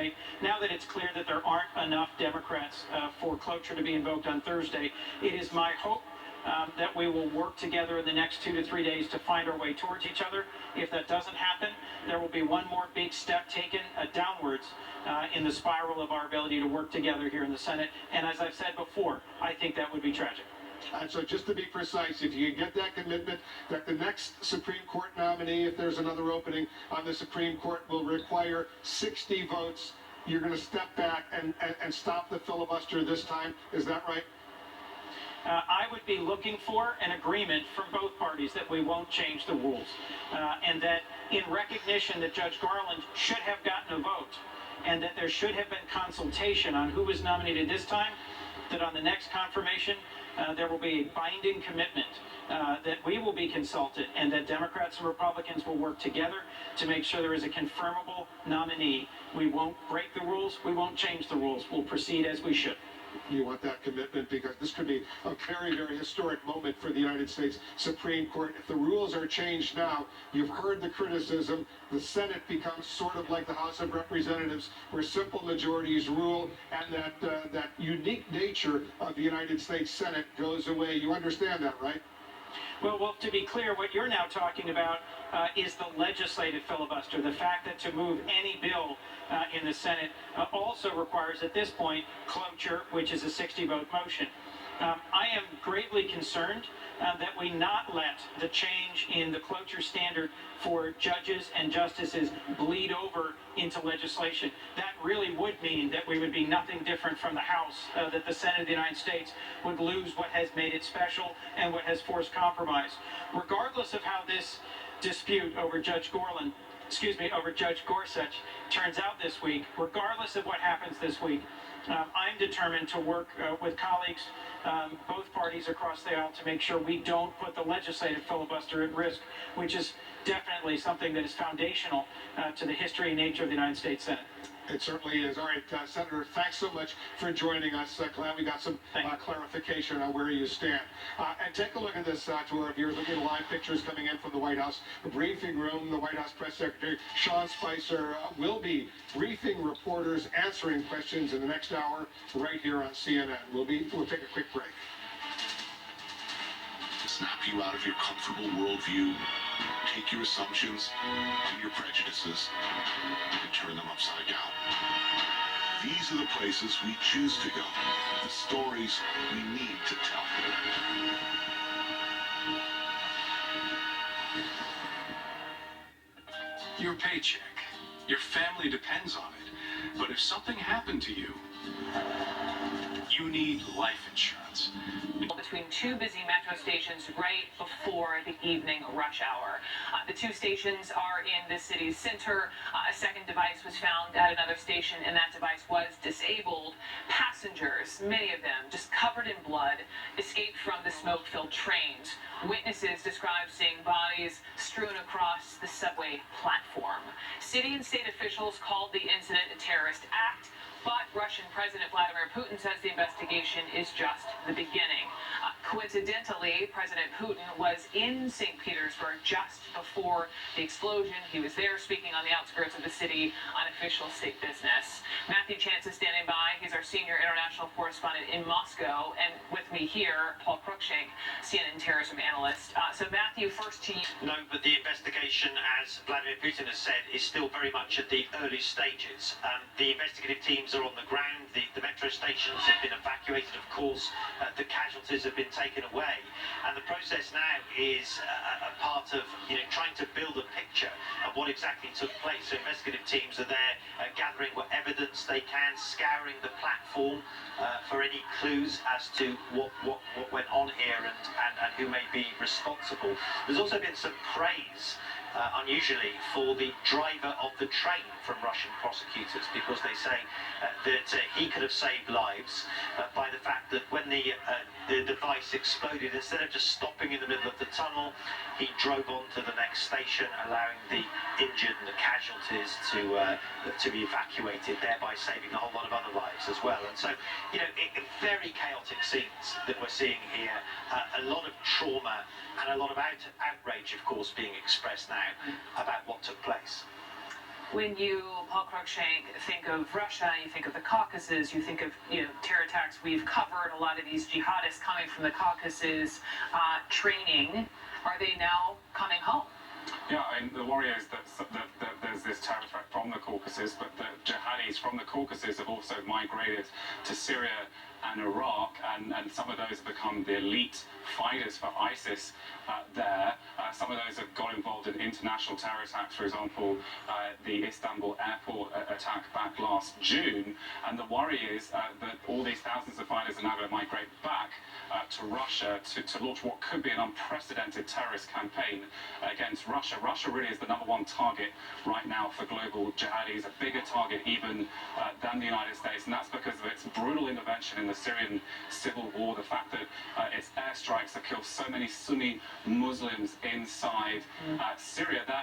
Thursday. Now that it's clear that there aren't enough Democrats for cloture to be invoked on Thursday, it is my hope that we will work together in the next 2 to 3 days to find our way towards each other. If that doesn't happen, there will be one more big step taken downwards in the spiral of our ability to work together here in the Senate. And as I've said before, I think that would be tragic. And so just to be precise, if you get that commitment that the next Supreme Court nominee, if there's another opening on the Supreme Court, will require 60 votes, you're going to step back and stop the filibuster this time. Is that right? I would be looking for an agreement from both parties that we won't change the rules, and that in recognition that Judge Garland should have gotten a vote, and that there should have been consultation on who was nominated this time, that on the next confirmation, there will be a binding commitment that we will be consulted, and that Democrats and Republicans will work together to make sure there is a confirmable nominee. We won't break the rules. We won't change the rules. We'll proceed as we should. You want that commitment because this could be a very, very historic moment for the United States Supreme Court. If the rules are changed now, you've heard the criticism, the Senate becomes sort of like the House of Representatives, where simple majorities rule, and that unique nature of the United States Senate goes away. You understand that, right? Well, to be clear, what you're now talking about is the legislative filibuster. The fact that to move any bill in the Senate also requires, at this point, cloture, which is a 60-vote motion. I am greatly concerned that we not let the change in the cloture standard for judges and justices bleed over into legislation. That really would mean that we would be nothing different from the House, that the Senate of the United States would lose what has made it special and what has forced compromise. Regardless of how this dispute over Judge Gorsuch turns out this week, regardless of what happens this week, I'm determined to work with colleagues, both parties across the aisle, to make sure we don't put the legislative filibuster at risk, which is definitely something that is foundational to the history and nature of the United States Senate. It certainly is. All right, Senator, thanks so much for joining us. Glad we got some clarification on where you stand. And take a look at this to our viewers. Looking at live pictures coming in from the White House briefing room. The White House Press Secretary Sean Spicer will be briefing reporters, answering questions in the next hour right here on CNN. We'll take a quick break. Snap you out of your comfortable worldview, take your assumptions and your prejudices and turn them upside down. These are the places we choose to go, the stories we need to tell. Your paycheck, your family depends on it, but if something happened to you, you need life insurance. Between two busy metro stations right before the evening rush hour. The two stations are in the city's center. A second device was found at another station, and that device was disabled. Passengers, many of them just covered in blood, escaped from the smoke-filled trains. Witnesses describe seeing bodies strewn across the subway platform. City and state officials called the incident a terrorist act, but Russian President Vladimir Putin says the investigation is just the beginning. Coincidentally, President Putin was in St. Petersburg just before the explosion. He was there speaking on the outskirts of the city on official state business. Matthew Chance is standing by. He's our senior international correspondent in Moscow. And with me here, Paul Cruikshank, CNN terrorism analyst. So Matthew, first to you. No, but the investigation, as Vladimir Putin has said, is still very much at the early stages. The investigative teams are on the ground. The metro stations have been evacuated, of course. The casualties have been taken away. And the process now is a part of trying to build a picture of what exactly took place. So investigative teams are there gathering what evidence they can, scouring the platform for any clues as to what went on here and who may be responsible. There's also been some praise, unusually, for the driver of the train from Russian prosecutors, because they say that he could have saved lives by the fact that when the device exploded, instead of just stopping in the middle of the tunnel, he drove on to the next station, allowing the injured and the casualties to be evacuated, thereby saving a whole lot of other lives as well. And so, very chaotic scenes that we're seeing here, a lot of trauma and a lot of outrage, of course, being expressed now about what took place. When you, Paul Cruikshank, think of Russia, you think of the Caucasus, you think of terror attacks. We've covered a lot of these jihadists coming from the Caucasus training. Are they now coming home? Yeah, and the worry is that there's this terror threat from the Caucasus, but the jihadis from the Caucasus have also migrated to Syria and Iraq, and some of those have become the elite fighters for ISIS there. Some of those have got involved in international terror attacks, for example, the Istanbul airport attack back last June. And the worry is that all these thousands of fighters are now going to migrate back to Russia to launch what could be an unprecedented terrorist campaign against Russia. Russia really is the #1 target right now for global jihadis, a bigger target even than the United States, and that's because of its brutal intervention in the Syrian civil war, the fact that its airstrikes have killed so many Sunni Muslims inside Syria.